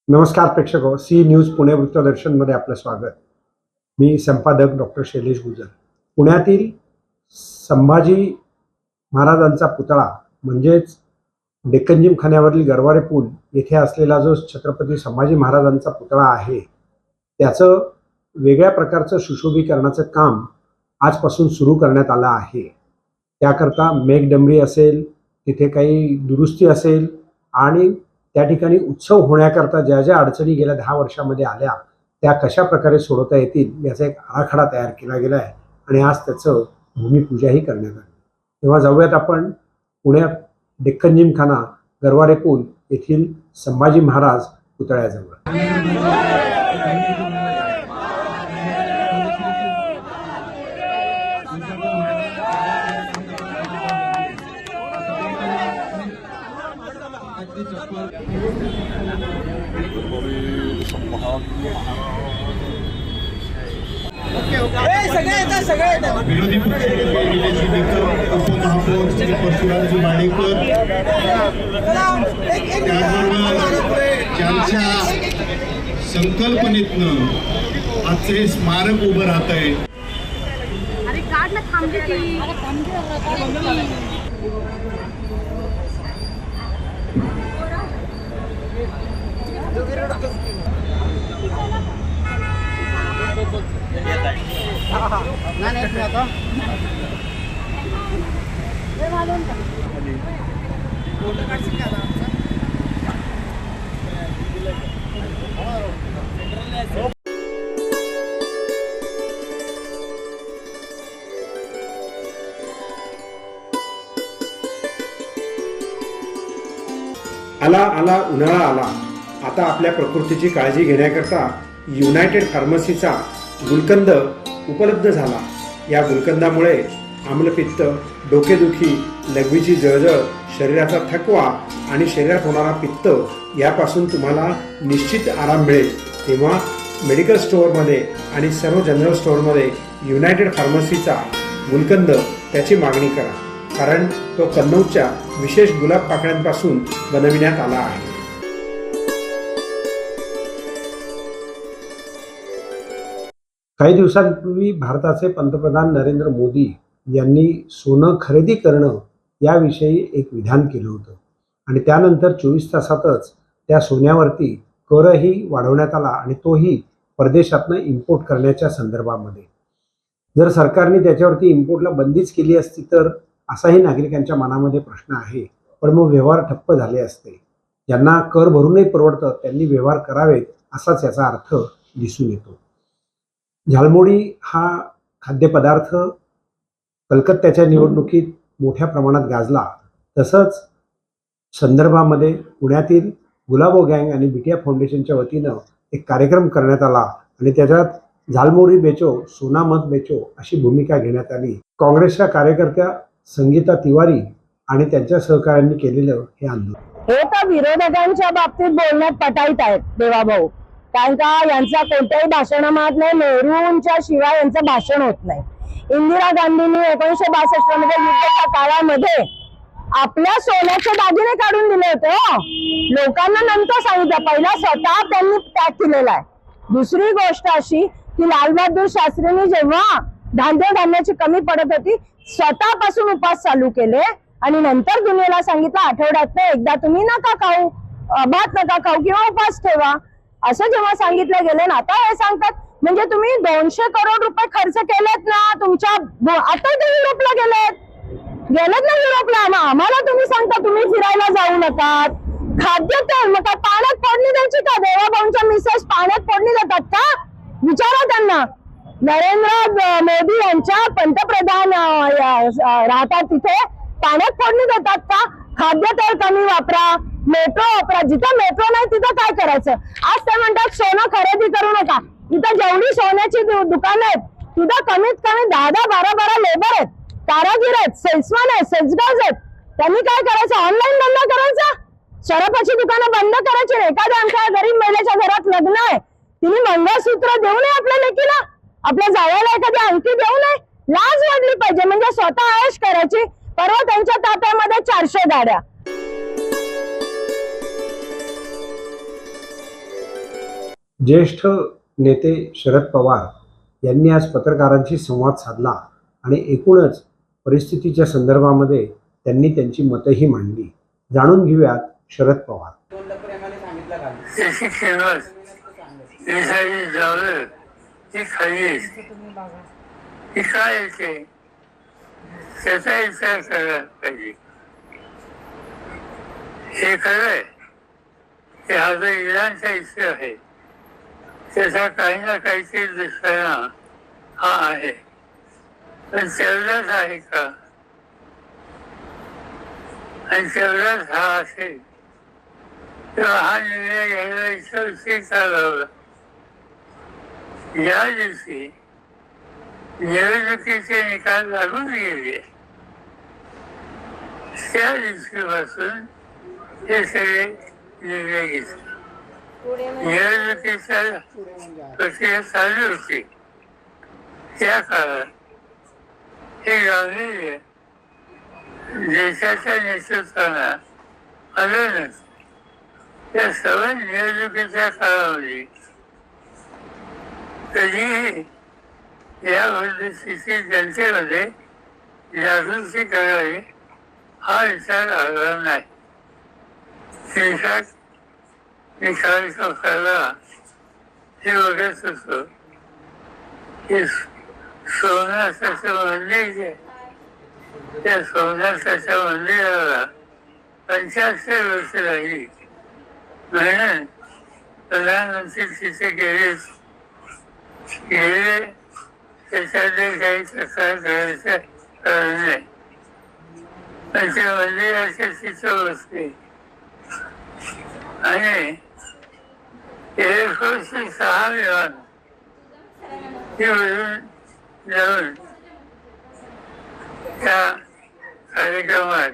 नमस्कार प्रेक्षक C news Pune वृत्तदर्शनमध्ये आपलं स्वागत। मी संपादक डॉक्टर शैलेश गुजर। पुण्यातील संभाजी महाराजांचा पुतळा म्हणजेच डेक्कन जिमखान्यावरील गरवारे पूल येथे असलेला जो छत्रपती संभाजी महाराजांचा पुतळा आहे त्याचं वेगळ्या प्रकारचं सुशोभीकरणाचं काम आजपासून सुरू करण्यात आलं आहे। त्याकरता मेघडंबरी असेल, तिथे काही दुरुस्ती असेल आणि त्या ठिकाणी उत्सव होण्याकरता ज्या ज्या अडचणी गेल्या 10 वर्षांमध्ये आल्या त्या कशा प्रकारे सोडवता येतील याचा एक आराखडा तयार केला गेला आहे आणि आज त्याचं भूमिपूजाही करण्यात आली। तेव्हा जाऊयात आपण पुण्यात डेक्कन जिमखाना गरवारे पूल येथील संभाजी महाराज पुतळ्याजवळ। विरोधी उपमहापौर श्री परशुरामजी माडेकर ज्यांच्या संकल्पनेतनं आजचं हे स्मारक उभं राहत आहे। आला आला उन्हाळा आला। आता आपल्या प्रकृतीची काळजी घेण्याकरता युनायटेड फार्मसीचा गुलकंद उपलब्ध झाला। या गुलकंदामुळे आम्लपित्त, डोकेदुखी, लघवीची जळजळ, शरीराचा थकवा आणि शरीरात होणारा पित्त यापासून तुम्हाला निश्चित आराम मिळेल। तेव्हा मेडिकल स्टोअरमध्ये आणि सर्व जनरल स्टोअरमध्ये युनायटेड फार्मसीचा गुलकंद त्याची मागणी करा, कारण तो कन्नौजच्या विशेष गुलाब पाकळ्यांपासून बनविण्यात आला आहे। काही दिवसांपूर्वी भारताचे पंतप्रधान नरेंद्र मोदी यांनी सोनं खरेदी करणं याविषयी एक विधान केलं होतं आणि त्यानंतर 24 तासातच त्या सोन्यावरती करही वाढवण्यात आला आणि तोही परदेशातनं इम्पोर्ट करण्याच्या संदर्भामध्ये। जर सरकारने त्याच्यावरती इम्पोर्टला बंदीच केली असती तर असाही नागरिकांच्या मनामध्ये प्रश्न आहे, पण मग व्यवहार ठप्प झाले असते। ज्यांना कर भरूनही परवडतं त्यांनी व्यवहार करावेत असाच याचा अर्थ दिसून येतो। झालमुडी हा खाद्यपदार्थ कलकत्त्याच्या निवडणुकीत मोठ्या प्रमाणात गाजला। तसंच संदर्भामध्ये पुण्यातील गुलाबो गँग आणि बिटिया फाउंडेशनच्या वतीनं एक कार्यक्रम करण्यात आला आणि त्याच्यात झालमुडी बेचो सोना मत बेचो अशी भूमिका घेण्यात आली। काँग्रेसच्या कार्यकर्त्या संगीता तिवारी आणि त्यांच्या सहकाऱ्यांनी केलेलं हे आंदोलन हे तर विरोधकांच्या बाबतीत बोलण्यात पटाईत आहेत देवाभाऊ, कारण का यांचा कोणत्याही भाषणात नाही, नेहरूंच्या शिवाय यांचं भाषण होत नाही। इंदिरा गांधींनी 1962 मध्ये युद्धाच्या काळामध्ये आपल्या सोन्याचे दागिने काढून दिले होते लोकांना, नंतर सांगितलं, पहिला स्वतः त्यांनी त्याग केलेला आहे। दुसरी गोष्ट अशी की लालबहादूर शास्त्रींनी जेव्हा धान्याची कमी पडत होती स्वतःपासून उपास चालू केले आणि नंतर दुनियेला सांगितलं आठवड्यातनं एकदा तुम्ही नका खाऊ, भात नका खाऊ किंवा उपास ठेवा, असं जेव्हा सांगितलं गेलं ना, आता हे सांगतात म्हणजे तुम्ही 200 करोड रुपये खर्च केलेत ना तुमच्या, आता ते युरोपला गेलेत ना युरोपला, आम्हाला तुम्ही सांगता तुम्ही फिरायला जाऊ नका, खाद्यतेल मग काय पाण्यात फोडणी द्यायची का? देवाभाऊंच्या मिसेस पाण्यात फोडणी देतात का? विचारा त्यांना। नरेंद्र मोदी यांच्या पंतप्रधान राहतात तिथे पाण्यात फोडणी देतात का? खाद्यतेल कमी वापरा, मेट्रो वापरा, जिथं मेट्रो नाही तिथं काय करायचं? आज ते म्हणतात सोनं खरेदी करू नका। इथं जेवढी सोन्याची दुकानं आहेत तिथं कमीत कमी 10-12 लेबर आहेत, कारागीर आहेत, सेल्समॅन आहेत, सेल्सगर्ल्स आहेत। त्यांनी काय करायचं? ऑनलाईन धंदा करायचा, शराबाची दुकानं बंद करायची। एखाद्या आमच्या गरीब महिलेच्या घरात लग्न आहे, तिने मंगळसूत्र देऊ नये आपल्या लेकीला, आपल्या जावयाला एखादी अंगठी देऊ नये, लाज वाटली पाहिजे। म्हणजे स्वतः आयश करायची, परवा त्यांच्या ताफ्यामध्ये 400 गाड्या। ज्येष्ठ नेते शरद पवार यांनी आज पत्रकारांशी संवाद साधला आणि एकूणच परिस्थितीच्या संदर्भामध्ये त्यांनी त्यांची मतंही मांडली. जाणून घेऊयात शरद पवार. त्याची किंमत देशाची दौलत ही खरी ही काय येते त्याचा विचार करायला पाहिजे. हे खरं आहे की हा जो इराणचा इश्यू आहे त्याचा काही ना काहीतरी दुष्परिणाम हा आहे, पण तेवढाच आहे का? आणि तेवढाच हा असेल तेव्हा हा निर्णय घ्यायला इतका उशीर का लावला? या दिवशी निवडणुकीचे निकाल लागून गेले त्या दिवशीपासून हे सगळे निर्णय घेतले. निवडणुकीच्या प्रक्रिया चालू होती त्या काळात हे गांभीर्य देशाच्या नेतृत्वाला आलं नसतं. त्या सर्व निवडणुकीच्या काळामध्ये कधीही या परिस्थितीची जनतेमध्ये जागृती करावी हा विचार आला नाही. देशात निकाल कसा हे बघत होतो की सोमनाथाच्या मंदिर त्या सोमनाथाच्या मंदिराला 75 वर्ष लागली म्हणून प्रधानमंत्री तिथे गेले त्याच्यामध्ये काही तक्रार करायचं कारण नाही, पण त्या मंदिराच्या तिथं बसले आणि 6 विमान जाऊन त्या कार्यक्रमात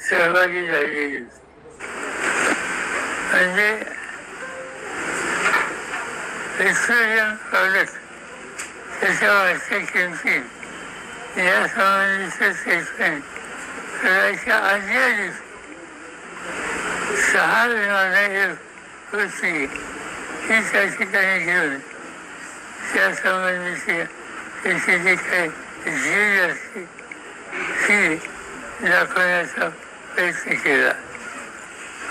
सहभागी झालेली होती. म्हणजे पेट्रोलियम प्रॉडक्ट त्याच्या वाढत्या किमतीत या संबंधीचं स्टेटमेंट करायच्या आदल्या दिवशी 6 विमानं होती ही त्या ठिकाणी घेऊन त्या संबंधीची त्याची जी काही झीज असते ती दाखवण्याचा प्रयत्न केला.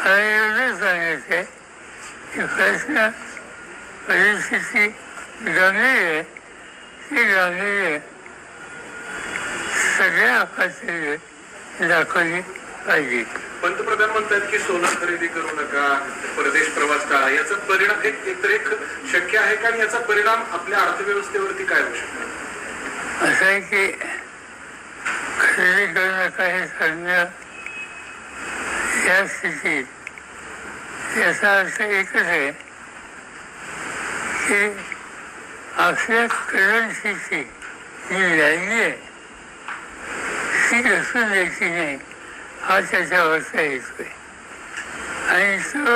आणि एवढं सांगायचं की प्रश्न परिस्थिती गंभीर आहे, ती गांभीर्य सगळ्या पातळीवर दाखवली पाहिजे. पंतप्रधान म्हणतात की सोनं खरेदी करू नका, परदेश प्रवास करा. याचा परिणाम एक शक्य आहे का? याचा परिणाम आपल्या अर्थव्यवस्थेवरती काय होऊ शकतो? असं आहे की खरेदी करू नका हे सांगणं या स्थितीत याचा अर्थ एकच आहे की आपल्या करन्सीची जी व्हॅल्यू आहे ती घसरून द्यायची नाही हा त्याच्यावरचा येतोय. आणि तो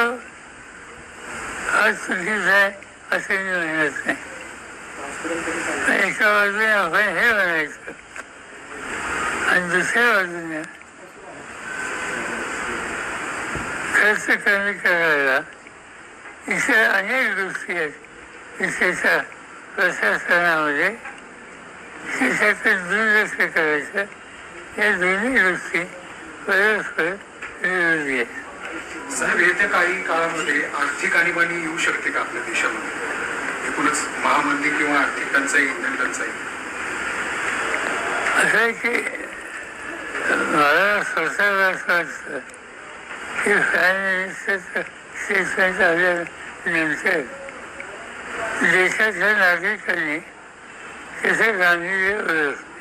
हा चुकीचा आहे असं मी म्हणत नाही. एका बाजूने आपण हे म्हणायचं आणि दुसऱ्या बाजूने खर्च कमी करायला इथे अनेक गोष्टी आहेत की त्याच्या प्रशासनामध्ये त्याच्याकडे दुर्लक्ष करायचं. या दोन्ही गोष्टी परस्पर विरोधी आहेत. साहेब, येत्या काही काळामध्ये आर्थिक आणीबाणी येऊ शकते का आपल्या देशामध्ये? एकूणच महामंदी किंवा आर्थिक टंचाई, इंधन टंचाई. असं आहे की मला स्वतःला असं वाटतं की फायनान्सचं स्टेटमेंट आल्यानंतर देशाच्या नागरिकांनी त्याचं गांभीर्य ओळखले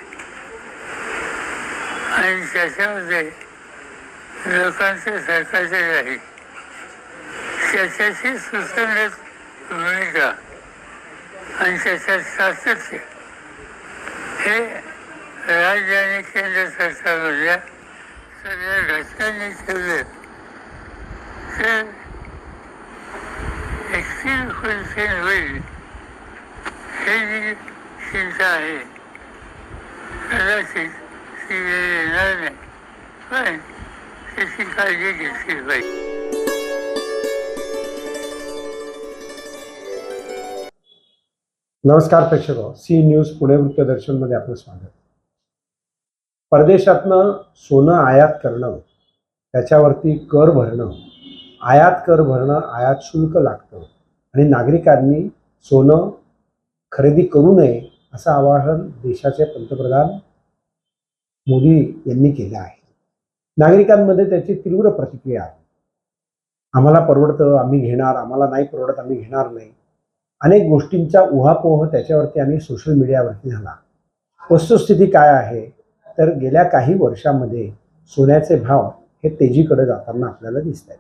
आणि त्याच्यामध्ये लोकांचं सरकारचे राहील त्याच्याशी सुसंगत भूमिका आणि त्याच्यात सातत्य हे राज्य आणि केंद्र सरकारमधल्या सगळ्या घटकांनी ठेवलं तर एक्सिल फुलफिल होईल हे जी चिंता आहे कदाचित ती येणार नाही, पण त्याची काळजी घेतली पाहिजे. नमस्कार प्रेक्षक, सी न्यूज पुणे वृत्तदर्शनमध्ये आपलं स्वागत. परदेशातनं सोनं आयात करणं, त्याच्यावरती कर भरणं, आयात शुल्क लागतं आणि नागरिकांनी सोनं खरेदी करू नये असं आवाहन देशाचे पंतप्रधान मोदी यांनी केलं आहे. नागरिकांमध्ये त्याची तीव्र प्रतिक्रिया आहे. आम्हाला परवडतं आम्ही घेणार, आम्हाला नाही परवडत आम्ही घेणार नाही. अनेक गोष्टींचा उहापोह त्याच्यावरती आणि सोशल मीडियावरती झाला. वस्तुस्थिती काय आहे तर गेल्या काही वर्षामध्ये सोन्याचे भाव हे तेजीकडे जाताना आपल्याला दिसत आहेत.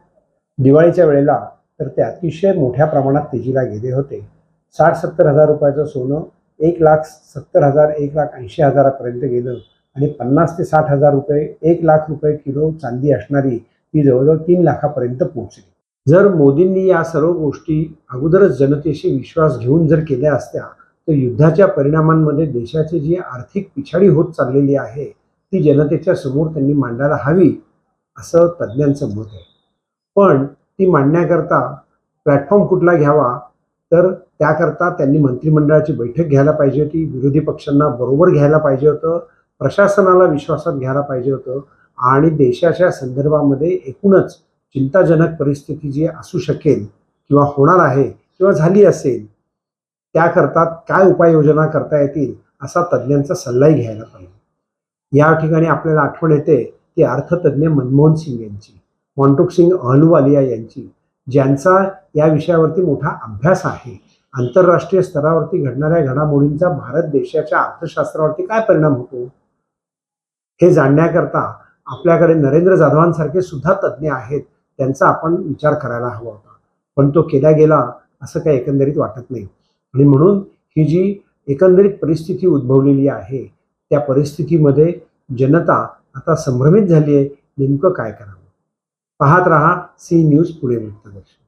दिवाळीच्या वेळेला तर ते अतिशय मोठ्या प्रमाणात तेजीला गेले होते. 60-70 हजार रुपयाचं सोनं 1,70,000 1,80,000पर्यंत गेलं आणि 50 ते 60 हजार रुपये 1 लाख रुपये किलो चांदी असणारी ती जवळजवळ 3 लाखापर्यंत पोहोचली. जर मोदींनी या सर्व गोष्टी अगोदरच जनतेशी विश्वास घेऊन जर केल्या असत्या तर युद्धाच्या परिणामांमध्ये देशाची जी आर्थिक पिछाडी होत चाललेली आहे ती जनतेच्या समोर त्यांनी मांडायला हवी असं तज्ज्ञांचं मत आहे. पण ती मांडण्याकरता प्लॅटफॉर्म कुठला घ्यावा तर त्याकरता त्यांनी मंत्रिमंडळाची बैठक घ्यायला पाहिजे होती, विरोधी पक्षांना बरोबर घ्यायला पाहिजे होतं, प्रशासनाला विश्वासात घ्यायला पाहिजे होतं आणि देशाच्या संदर्भामध्ये एकूणच चिंताजनक परिस्थिती जी असू शकेल किंवा होणार आहे किंवा झाली असेल त्याकरता काय उपाययोजना करता येतील असा तज्ज्ञांचा सल्लाही घ्यायला पाहिजे. या ठिकाणी आपल्याला आठवण येते ती अर्थतज्ज्ञ मनमोहन सिंग यांची, मॉन्टूक सिंग अहलुवालिया यांची, ज्यांचा या विषयावरती मोठा अभ्यास आहे. आंतरराष्ट्रीय स्तरावरती घडणाऱ्या घडामोडींचा भारत देशाच्या अर्थशास्त्रावरती काय परिणाम होतो हे जाणण्याकरता आपल्याकडे नरेंद्र जाधवांसारखे सुद्धा तज्ज्ञ आहेत. त्यांचा आपण विचार करायला हवा होता, पण तो केला गेला असं काही एकंदरीत वाटत नाही. आणि म्हणून ही जी एकंदरीत परिस्थिती उद्भवलेली आहे त्या परिस्थितीमध्ये जनता आता संभ्रमित झाली आहे. नेमकं काय करावं? पाहत रहा सी न्यूज पुणे वृत्तदर्शन.